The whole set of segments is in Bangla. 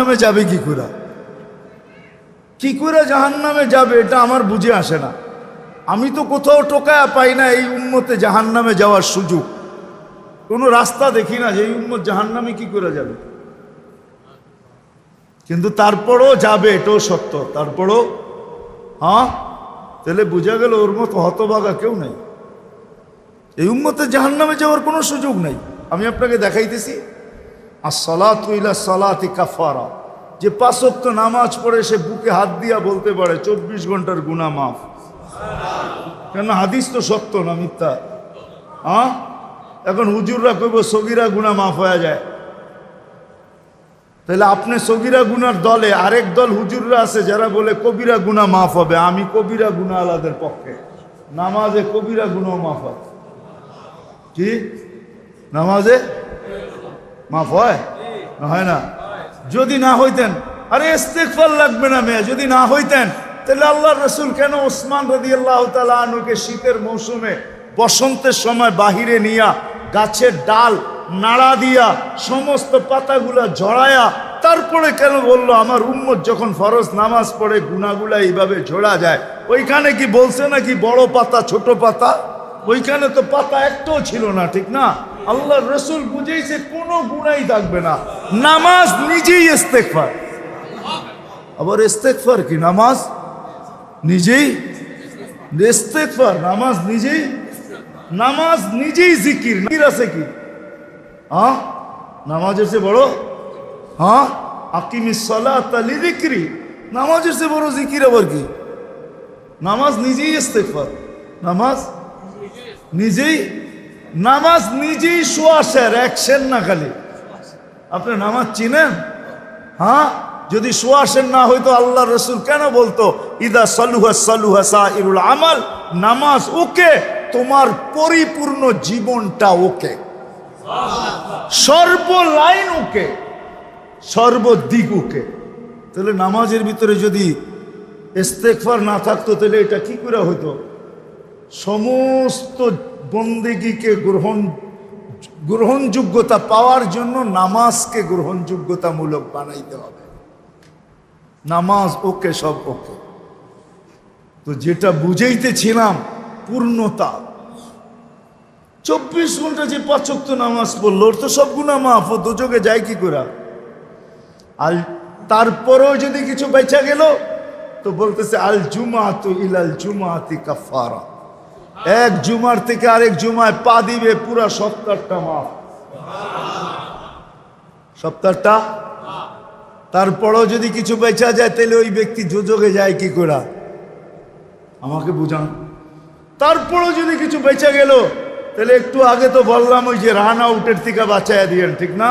জাহান্নামে যাবে কি করে জাহান্নামে যাবে, এটা আমার বুঝে আসে না। আমি তো কোথাও টোকায়া পাই না এই উম্মতে জাহান্নামে যাওয়ার সুযোগ, কোনো রাস্তা দেখি না যে এই উম্মত জাহান্নামে কি করে যাবে। কিন্তু তারপরও যাবে, এটাও সত্য। তারপরও তাহলে বোঝা গেল ওর মতো হতভাগা কেউ নাই, এই উম্মতে জাহান্নামে যাওয়ার কোনো সুযোগ নাই। আমি আপনাকে দেখাইতেছি, আসসালাতু ইলা সালাতি কাফারা, যে 5 ওয়াক্ত নামাজ পড়ে সে বুকে হাত দিয়া বলতে পারে 24 ঘন্টার গুনাহ মাফ। কেন? হাদিস তো সত্য না মিথ্যা? এখন হুজুররা কইব সগীরা গুনাহ মাফ হয়ে যায়, তাহলে আপনি সগীরা গুনার দলে, আরেক দল হুজুররা আছে যারা বলে কবিরা গুনাহ মাফ হবে। আমি কবিরা গুনাহ আলাদের পক্ষে, নামাজে কবিরা গুনাহ মাফ হয়। কি নামাজে মাফ হয়? হয় না? যদি না হইতেন, আরে ইস্তেগফার লাগবে না মেয়ে, যদি না হইতেন তাহলে আল্লাহর রাসূল কেন ওসমান রাদিয়াল্লাহু তাআলা আনহুকে শীতের মৌসুমে বসন্তের সময় বাহিরে নিয়া গাছের ডাল নাড়া দিয়া সমস্ত পাতাগুলা ঝরায়া তারপরে কেন বললো আমার উম্মত যখন ফরজ নামাজ পড়ে গুনাহগুলা এইভাবে ঝরা যায়? ওইখানে কি বলছে নাকি বড় পাতা ছোট পাতা? ওইখানে তো পাতা একটাও ছিল না, ঠিক না? আল্লাহর রাসূল বুঝাইছে কোনো গুনাহই থাকবে না, নামাজ নিজেই ইস্তেগফার। আবার ইস্তেগফার কি? নামাজ নিজেই ইস্তেগফার, নামাজ নিজেই জিকির। জিকির আছে কি? নামাজের চেয়ে বড়? আকিমিস সালাতা লিযিকরি, নামাজের চেয়ে বড় জিকির আবার কি? নামাজ নিজেই ইস্তেগফার, নামাজ নিজেই সোয়াশের অ্যাকশন না খালি। আপনি নামাজ চিনেন? যদি সোয়াশের না হইতো আল্লাহ রাসূল কেন বলতো ইদা সালুহা সাইরুল আমাল, নামাজ ওকে, তোমার পরিপূর্ণ জীবনটা ওকে, সর্বলাইন ওকে, সর্বদিক ওকে। তাহলে নামাজের ভিতরে যদি ইস্তেগফার না থাকতো তাহলে এটা কি করে হইতো? সমস্ত বন্দেগীকে গ্রহণযোগ্যতা পাওয়ার জন্য নামাজকে গ্রহণযোগ্যতামূলক বানাইতে হবে। নামাজ ওকে, সব ওকে। তো যেটা বুঝাইতেছিলাম পূর্ণতা, 24 ঘন্টা যে 5 ওয়াক্ত নামাজ পড়লো ওর তো সব গুনাহ মাফ, ও দোজখে যায় কি করে? আর তারপরেও যদি কিছু বেঁচে গেল তো বলতেছে আল জুমাতু ইলাল জুমাতি কাফারা, এক জুমার থেকে আরেক জুমায় পা দিবে, পুরা সপ্তাহটা মাফ, সপ্তাহটা। তারপরেও যদি কিছু বেঁচা যায় তাহলে ওই ব্যক্তি দোজখে যায় কি করে? আমাকে বুঝান। তারপরেও যদি কিছু বেঁচে গেল তাহলে একটু আগে তো বললাম ওই যে রান আউটের থেকে বাঁচাইয়া দিয়েন, ঠিক না?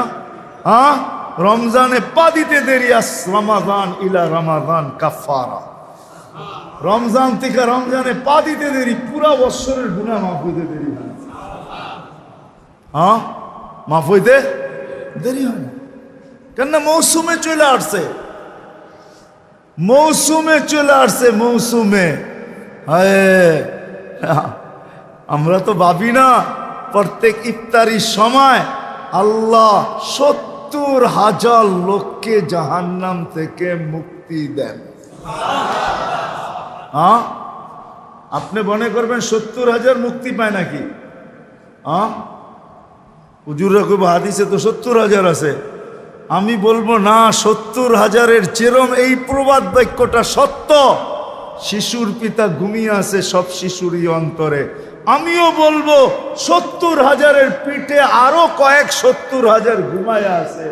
রমজানে পা দিতে দেরি, রমাদান ইলা রমাদান কাফারা, রমজান থেকে রমজানে পা দিতে দেরি, পুরা বৎসরের গুনাহ মাফ হইতে দেরি হয়। মাফ হইতে দেরি হয় না, কেন? মৌসুমে চলে আসছে, মৌসুমে। আমরা তো ভাবি না প্রত্যেক ইফতারির সময় আল্লাহ 70,000 লোককে জাহান্নাম থেকে মুক্তি দেন। আপনি মনে করবেন 70,000 মুক্তি পায় নাকি? হুজুররা কইব হাদিসে তো 70,000 আছে। আমি বলবো না, 70,000-এর চেরম এই প্রবাদ বাক্যটা সত্য। শিশুর পিতা ঘুমিয়ে আছে সব শিশুরই অন্তরে। আমিও বলবো 70,000-এর পিঠে আরো কয়েক 70,000 ঘুমায় আছে।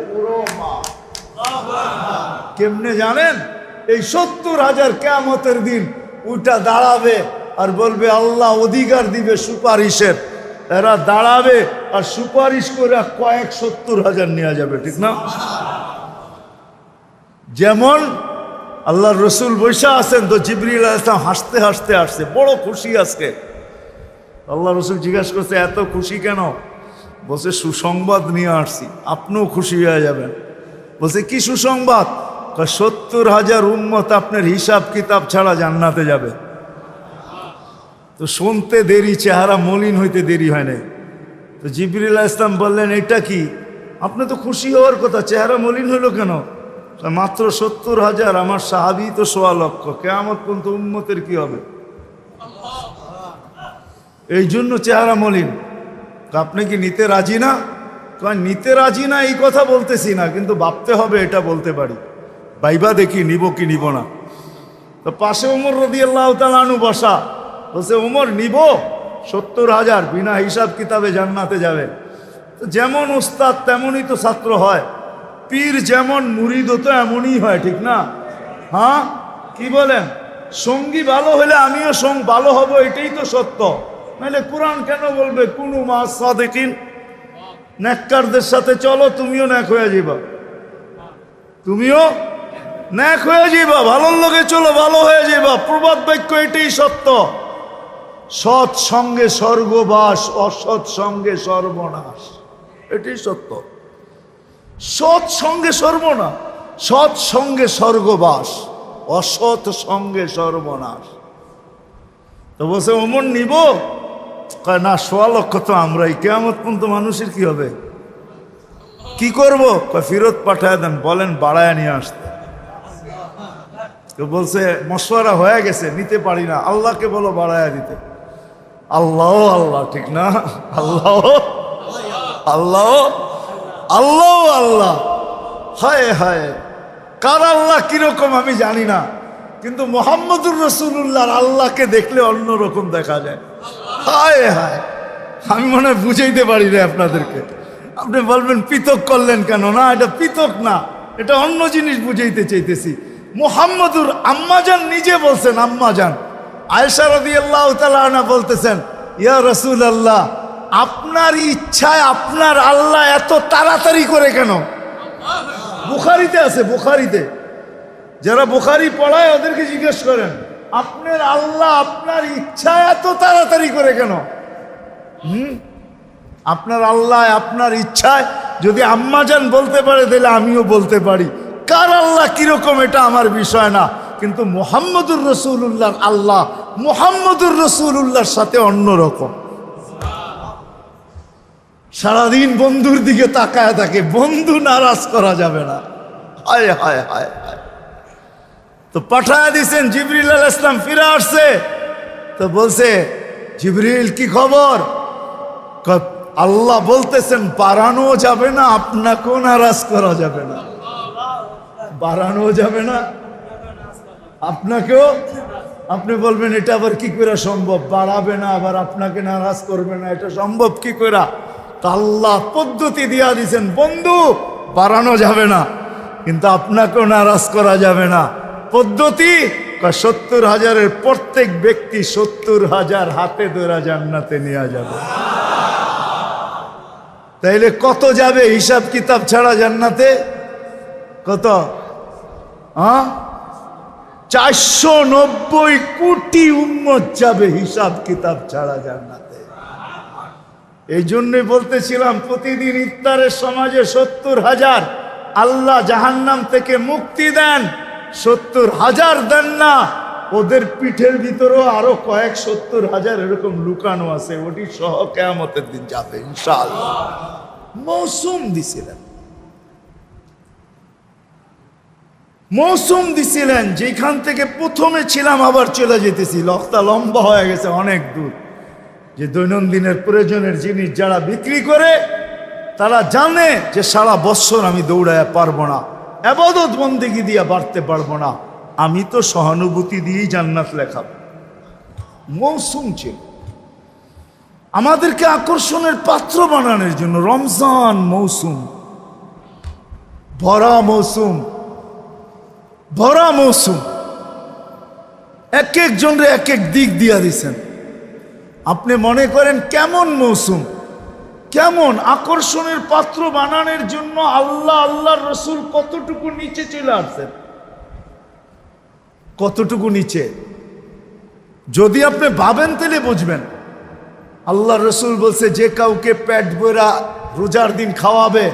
কেমনে জানেন? এই 70,000 কিয়ামতের দিন উঠা দাঁড়াবে আর বলবে আল্লাহ অধিকার দিবে সুপারিশের। এরা দাঁড়াবে আর সুপারিশ করে কয়েক 70,000 নিয়ে যাবে, ঠিক না? যেমন আল্লাহর রসুল বৈশা আছেন, তো জিবরিল আলাইহিস সালাম হাসতে হাসতে আসছে, বড় খুশি আজকে। আল্লাহ রসুল জিজ্ঞাসা করছে এত খুশি কেন? বলছে সুসংবাদ নিয়ে আসছি, আপনিও খুশি হয়ে যাবেন। বলছে কি সুসংবাদ? 70,000 উম্মত আপনার হিসাব কিতাব ছাড়া জান্নাতে যাবে। তো শুনতে দেরি, চেহারা মলিন হইতে দেরি হয় নাই। তো জিবরিল আলাইহিস সালাম বললেন এটা কি? আপনি তো খুশি হওয়ার কথা, চেহারা মলিন হইল কেন? মাত্র 70,000, আমার সাহাবী তো 1.25 লক্ষ। কিয়ামত পর্যন্ত উম্মতের কি হবে? এই জন্য চেহারা মলিন। আপনি কি নিতে রাজি না? নিতে রাজি না এই কথা বলতেছি না, কিন্তু ভাবতে হবে এটা বলতে পারি। ভাইবা দেখি নিব কি নিব না। তো পাশে ওমর রাদিয়াল্লাহু তাআলা আনহু বসা, বলছে ওমর নিব 70,000, বিনা হিসাব কিতাবে জান্নাতে যাবে। তো যেমন উস্তাদ তেমনই তো ছাত্র হয়, পীর যেমন মুরিদও তো এমনই হয়, ঠিক না? হ্যাঁ, কি বলেন? সঙ্গী ভালো হলে আমিও ভালো হব, এটাই তো সত্য। নাহলে কোরআন কেন বলবে কুনু মা সাদিকিন? নেককারদের সাথে চলো, তুমিও নেক হয়ে যাবা, তুমিও নেক হয়ে যাবা। ভালোর লোকে চলো, ভালো হয়ে যাবা। প্রবাদ বাক্য এটাই সত্য। সৎ সঙ্গে স্বর্গবাস, অসৎ সঙ্গে সর্বনাশ, এটাই সত্য। সৎ সঙ্গে সর্বনাশ, সৎ সঙ্গে স্বর্গবাস, অসৎ সঙ্গে সর্বনাশ। তো বলছে ওমর নিব? না, 1.25 লক্ষ তো আমরাই। কিয়ামত পর্যন্ত মানুষের কি হবে? কি করব? ফেরত পাঠায় দেন, বলেন বাড়ায় নিয়ে আসতে। তো বলছে মশওয়ারা হয়ে গেছে, নিতে পারি না, আল্লাহকে বলো বাড়ায় দিতে। আল্লাহ আল্লাহ, ঠিক না? আল্লাহ আল্লাহ আল্লাহ আল্লাহ, হায় হায়। কার আল্লাহ কিরকম আমি জানি না, কিন্তু মুহাম্মদুর রাসূলুল্লাহর আল্লাহকে দেখলে অন্যরকম দেখা যায়। হায় হায়, আমি মনে হয় বুঝাইতে পারি না আপনাদেরকে। আপনি বলবেন পৃথক করলেন কেন? না, এটা পৃথক না, এটা অন্য জিনিস বুঝাইতে চাইতেছি। মুহাম্মদুর আম্মাজান নিজে বলছেন, আম্মাজান আয়েশা রাদিয়াল্লাহু তাআলা আনহা বলতেছেন, ইয়া রাসূলুল্লাহ, আপনার ইচ্ছায় আপনার আল্লাহ এত তাড়াতাড়ি করে কেন? বুখারীতে আছে, বুখারীতে। যারা বুখারী পড়ায় ওদেরকে জিজ্ঞেস করেন, আপনার আল্লাহ আপনার ইচ্ছায় এত তাড়াতাড়ি করে কেন? আপনার আল্লাহ আপনার ইচ্ছায় যদি আম্মাজান বলতে পারে, তাহলে আমিও বলতে পারি। কার আল্লাহ কিরকম এটা আমার বিষয় না, কিন্তু মুহাম্মদুর রাসূলুল্লাহর আল্লাহ মুহাম্মদুর রাসূলুল্লাহর সাথে অন্যরকম। সারাদিন বন্ধুর দিকে তাকায় থাকে, বন্ধু নারাজ করা যাবে না। হায় হায় হায় হায়। তো পাঠায় দিছেন, জিবরিল আলাইহিস সালাম ফিরে আসছে। তো বলছে, জিবরিল কি খবর? আল্লাহ বলতেছেন বাড়ানো যাবে না, আপনাকেও নারাজ করা যাবে না। বাড়ানো যাবে না, আপনাকেও। আপনি বলবেন এটা আবার কি করে সম্ভব? বাড়াবে না আবার আপনাকে নারাজ করবে না, এটা সম্ভব কি করে? তা আল্লাহ পদ্ধতি দিয়া দিছেন, বন্ধু বাড়ানো যাবে না, কিন্তু আপনাকেও নারাজ করা যাবে না। পদ্ধতি 70,000-এর প্রত্যেক ব্যক্তি 70,000 হাতে ধরা জান্নাতে নিয়ে যাবে। তাইলে কত যাবে হিসাব কিতাব ছাড়া জান্নাতে? কত? 490 কোটি উম্মত যাবে হিসাব কিতাব ছাড়া জান্নাতে। এই জন্যই বলতেছিলাম, প্রতিদিন ইফতারের সমাজে 70,000 আল্লাহ জাহান্নাম থেকে মুক্তি দেন। 70,000 দেন না, ওদের পিঠের ভিতরেও আরো কয়েক 70,000 এরকম লুকানো আছে, ওটি সহ কিয়ামতের দিন যাবে ইনশাআল্লাহ। মৌসুম দিছিলেন, মৌসুম দিছিলেন, যেখান থেকে প্রথমে ছিলাম আবার চলে যেতেছি। লক্তা লম্বা হয়ে গেছে অনেক দূর। যে দৈনন্দিনের প্রয়োজনের জিনিস যারা বিক্রি করে, তারা জানে যে সারা বছর আমি দৌড়ায় পারবো না, ইবাদত বন্দেগী দিয়ে বাড়তে পারবো না, আমি তো সহানুভূতি দিয়েই জান্নাত লেখাব। মৌসুম ছিল আমাদেরকে আকর্ষণের পাত্র বানানোর জন্য। রমজান মৌসুম, ভরা মৌসুম, ভরা মৌসুম। এক একজনরে এক এক দিক দিয়া দিছেন। আপনি মনে করেন কেমন মৌসুম, কেমন আকর্ষণের পাত্র বানানোর জন্য আল্লাহ আল্লাহর রসুল কতটুকু নিচে চলে আসছেন, কতটুকু নিচে। যদি আপনি ভাবেন তাহলে বুঝবেন। আল্লাহ রসুল বলছে, যে কাউকে পেট ভরা রোজার দিন খাওয়াবে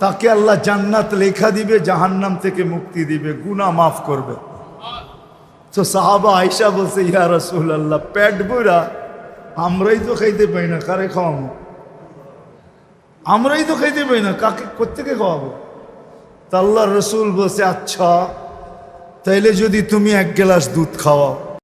তাকে আল্লাহ জান্নাত লেখা দিবে, জাহান্নাম থেকে মুক্তি দিবে, গুনাহ মাফ করবে। তো সাহাবা আয়েশা বলছে, ইয়া রাসূলুল্লাহ, পেট ভরা আমরাই তো খাইতে পাই না, কারে খাওয়াবো? আমরাই তো খাইতে পাই না, কাকে কোত্থেকে খাওয়াবো? তা আল্লাহ রসুল বলছে, আচ্ছা তাইলে যদি তুমি 1 গ্লাস দুধ খাওয়াও